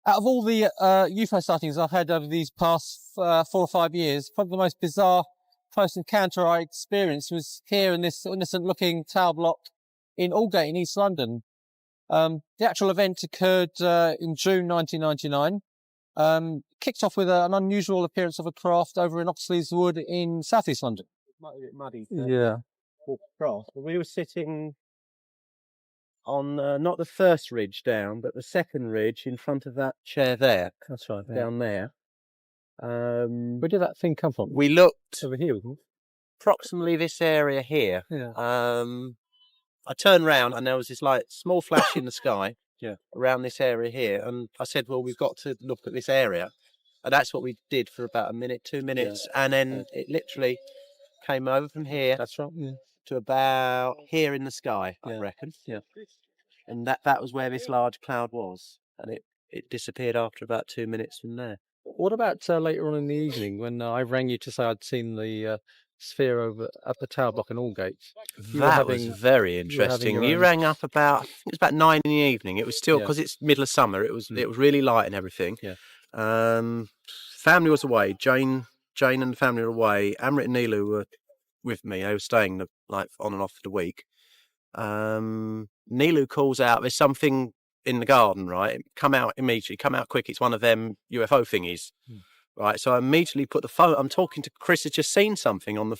Out of all the UFO sightings I've had over these past 4 or 5 years, probably the most bizarre close encounter I experienced was here in this innocent-looking tower block in Aldgate in East London. The actual event occurred in June 1999. Kicked off with an unusual appearance of a craft over in Oxley's Wood in South East London. It might be a bit muddy. Yeah. Walk across. But we were sitting on not the first ridge down, but the second ridge in front of that chair there. That's right. Yeah. Down there. Where did that thing come from? We looked over here, wasn't it? approximately this area here. Yeah. I turned round and there was this like small flash in the sky. Yeah. Around this area here, and I said, well, we've got to look at this area, and that's what we did for about a minute, 2 minutes, and then it literally came over from here. That's right. Yeah. To about here in the sky, I reckon. Yeah. And that was where this large cloud was, and it disappeared after about 2 minutes from there. What about later on in the evening when I rang you to say I'd seen the sphere over at the tower block in Aldgate? That was very interesting. You rang up about, it was about 9 in the evening. It was still, because it's middle of summer, it was really light and everything. Yeah. Family was away. Jane and the family were away. Amrit and Nilu were with me. They were staying like on and off for the week. Nilu calls out, there's something in the garden, right? Come out immediately, come out quick. It's one of them UFO thingies. Right, so I immediately put the phone. I'm talking to Chris. Has just seen something on the.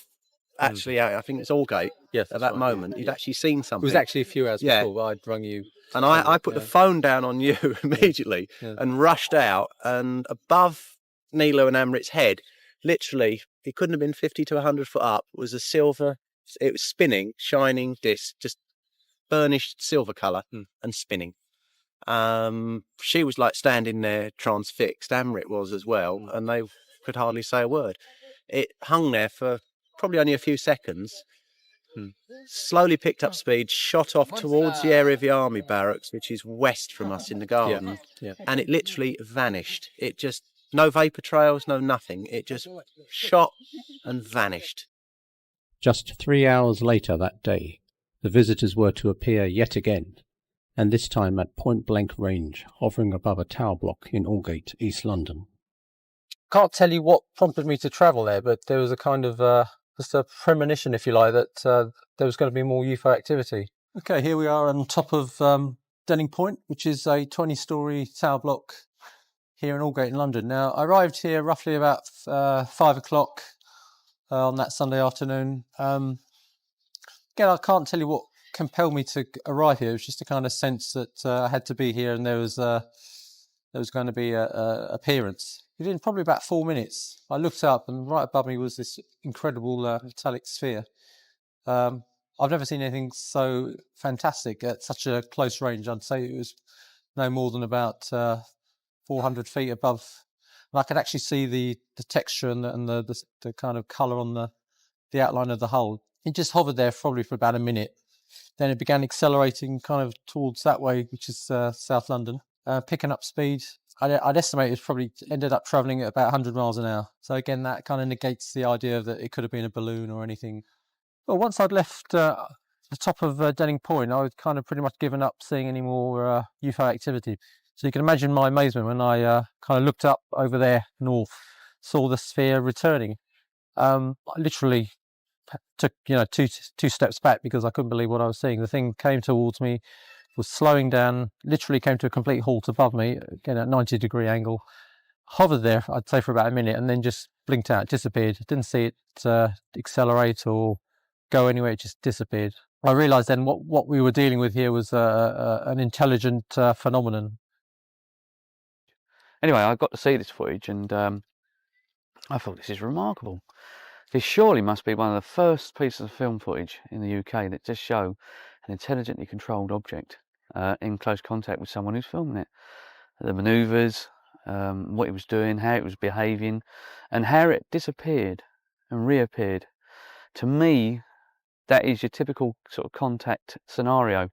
Actually, I think it's Aldgate. Yes, at that moment, he'd actually seen something. It was actually a few hours before I'd rung you, and I put the phone down on you immediately and rushed out. And above Nilo and Amrit's head, literally, it couldn't have been 50 to 100 foot up. Was a silver. It was spinning, shining disc, just burnished silver colour and spinning. She was like standing there transfixed, Amrit was as well, and they could hardly say a word. It hung there for probably only a few seconds, slowly picked up speed, shot off towards the area of the army barracks, which is west from us in the garden, and it literally vanished. It just, no vapour trails, no nothing. It just shot and vanished. Just 3 hours later that day, the visitors were to appear yet again, and this time at point-blank range, hovering above a tower block in Aldgate, East London. Can't tell you what prompted me to travel there, but there was a kind of just a premonition, if you like, that there was going to be more UFO activity. Okay, here we are on top of Denning Point, which is a 20-storey tower block here in Aldgate in London. Now, I arrived here roughly about 5 o'clock on that Sunday afternoon. Again, I can't tell you what compelled me to arrive here. It was just a kind of sense that I had to be here, and there was going to be a appearance. Within probably about 4 minutes, I looked up, and right above me was this incredible metallic sphere. I've never seen anything so fantastic at such a close range. I'd say it was no more than about 400 feet above, and I could actually see the texture and the kind of colour on the outline of the hull. It just hovered there probably for about a minute. Then it began accelerating kind of towards that way, which is South London, picking up speed. I'd estimate it probably ended up travelling at about 100 miles an hour. So again, that kind of negates the idea that it could have been a balloon or anything. Well, once I'd left the top of Denning Point, I was kind of pretty much given up seeing any more UFO activity. So you can imagine my amazement when I kind of looked up over there north, saw the sphere returning. I literally took two steps back because I couldn't believe what I was seeing. The thing came towards me, was slowing down, literally came to a complete halt above me, again at 90-degree angle, hovered there, I'd say, for about a minute, and then just blinked out, disappeared. Didn't see it accelerate or go anywhere, it just disappeared. I realised then what we were dealing with here was an intelligent phenomenon. Anyway, I got to see this footage, and I thought, this is remarkable. This surely must be one of the first pieces of film footage in the UK that just show an intelligently controlled object in close contact with someone who's filming it. The manoeuvres, what it was doing, how it was behaving, and how it disappeared and reappeared. To me, that is your typical sort of contact scenario.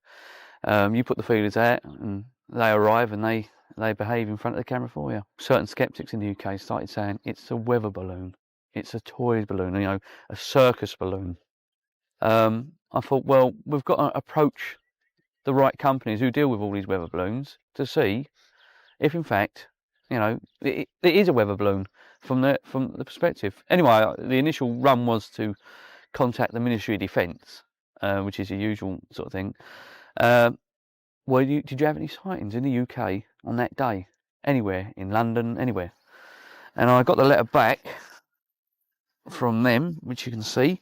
You put the feelers out and they arrive and they behave in front of the camera for you. Certain skeptics in the UK started saying it's a weather balloon. It's a toy balloon, a circus balloon. I thought, well, we've got to approach the right companies who deal with all these weather balloons to see if in fact, it is a weather balloon from the perspective. Anyway, the initial run was to contact the Ministry of Defence, which is the usual sort of thing. Did you have any sightings in the UK on that day? Anywhere in London, anywhere? And I got the letter back from them, which you can see.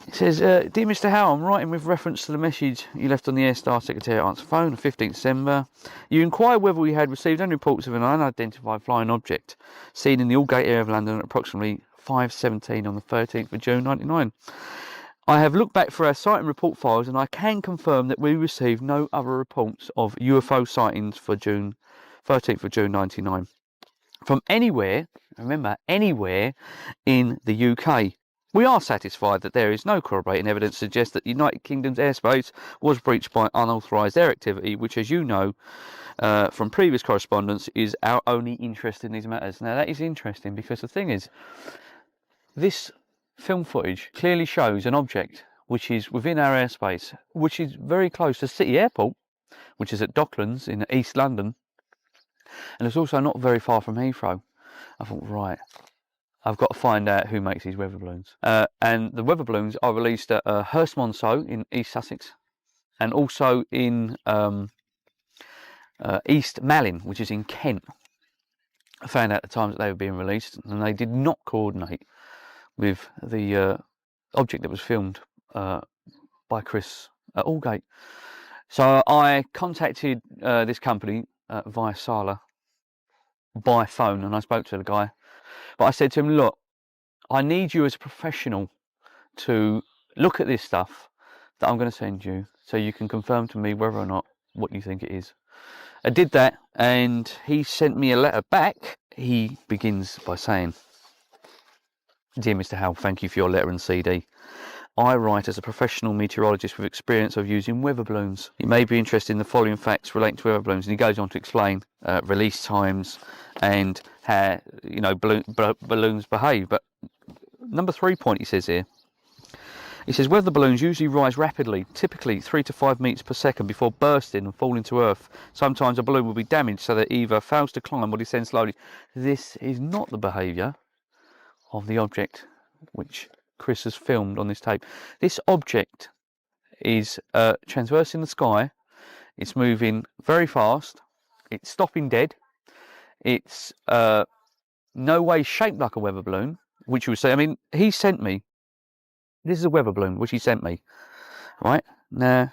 It says, "Dear Mr. Howe, I'm writing with reference to the message you left on the Air Star Secretariat answer phone on 15th December. You inquired whether we had received any reports of an unidentified flying object seen in the Aldgate area of London at approximately 5:17 on the 13th of June 1999. I have looked back through our sighting report files and I can confirm that we received no other reports of UFO sightings for 13th of June 1999 from anywhere, remember, anywhere in the UK. We are satisfied that there is no corroborating evidence to suggest that the United Kingdom's airspace was breached by unauthorised air activity, which, as you know from previous correspondence, is our only interest in these matters." Now, that is interesting because the thing is, this film footage clearly shows an object which is within our airspace, which is very close to City Airport, which is at Docklands in East London, and it's also not very far from Heathrow. I thought, right, I've got to find out who makes these weather balloons. And the weather balloons are released at Hurstmonceau in East Sussex, and also in East Malin, which is in Kent. I found out at the time that they were being released, and they did not coordinate with the object that was filmed by Chris at Aldgate. So I contacted this company via Sala by phone, and I spoke to the guy. But I said to him, "Look, I need you as a professional to look at this stuff that I'm going to send you so you can confirm to me whether or not what you think it is." I did that, and he sent me a letter back. He begins by saying, "Dear Mr. Howe, thank you for your letter and CD. I write as a professional meteorologist with experience of using weather balloons. You may be interested in the following facts relating to weather balloons." And he goes on to explain release times and how balloons behave. But number 3 point he says here, he says, "Weather balloons usually rise rapidly, typically 3 to 5 meters per second before bursting and falling to earth. Sometimes a balloon will be damaged so that it either fails to climb or descends slowly." This is not the behaviour of the object which Chris has filmed on this tape. This object is transversing the sky. It's moving very fast. It's stopping dead. It's no way shaped like a weather balloon, which you would say. I mean, he sent me. This is a weather balloon, which he sent me. Right now,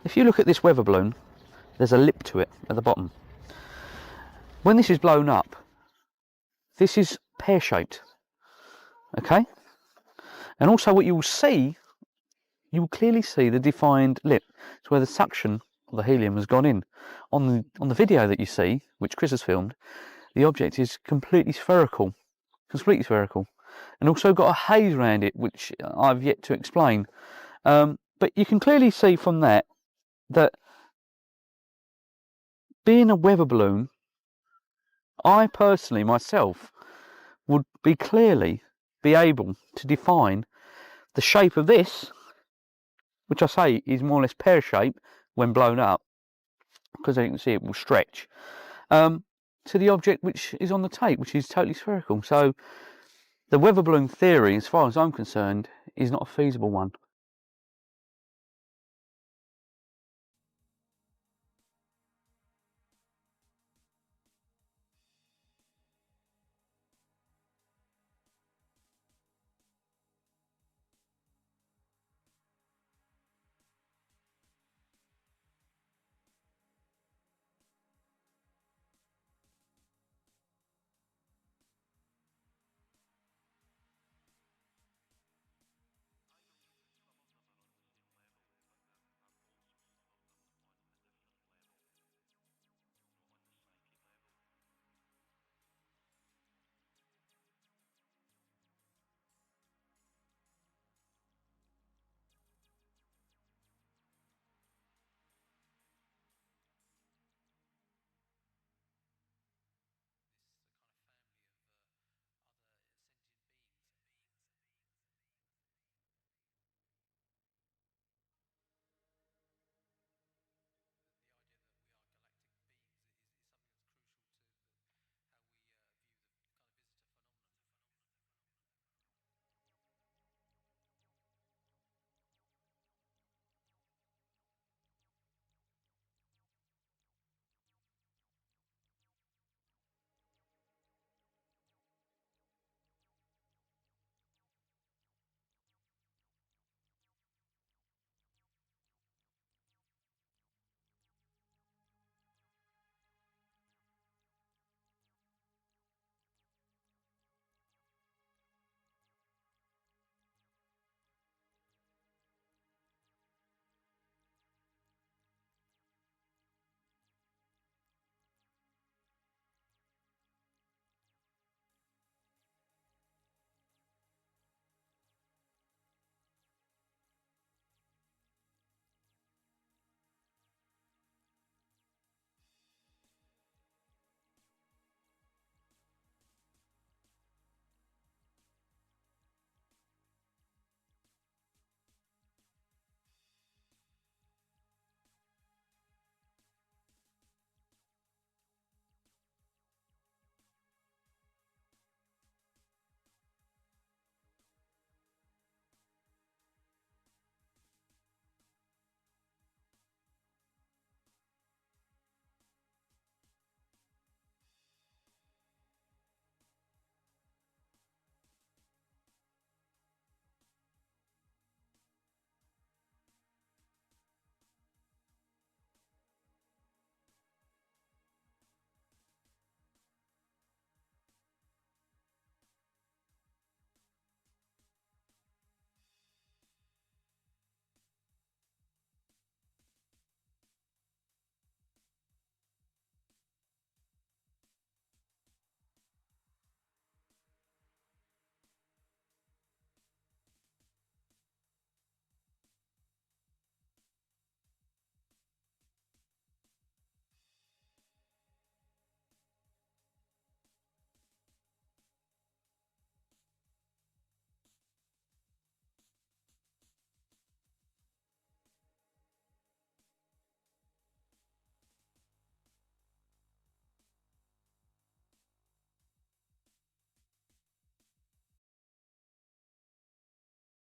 if you look at this weather balloon, there's a lip to it at the bottom. When this is blown up, this is pear-shaped, okay? And also what you will see, you will clearly see the defined lip. It's where the suction of the helium has gone in. On the video that you see, which Chris has filmed, the object is completely spherical, and also got a haze around it, which I've yet to explain. But you can clearly see from that being a weather balloon, I personally, myself, would clearly be able to define the shape of this, which I say is more or less pear-shaped when blown up, because as you can see it will stretch, to the object which is on the tape, which is totally spherical. So the weather balloon theory, as far as I'm concerned, is not a feasible one.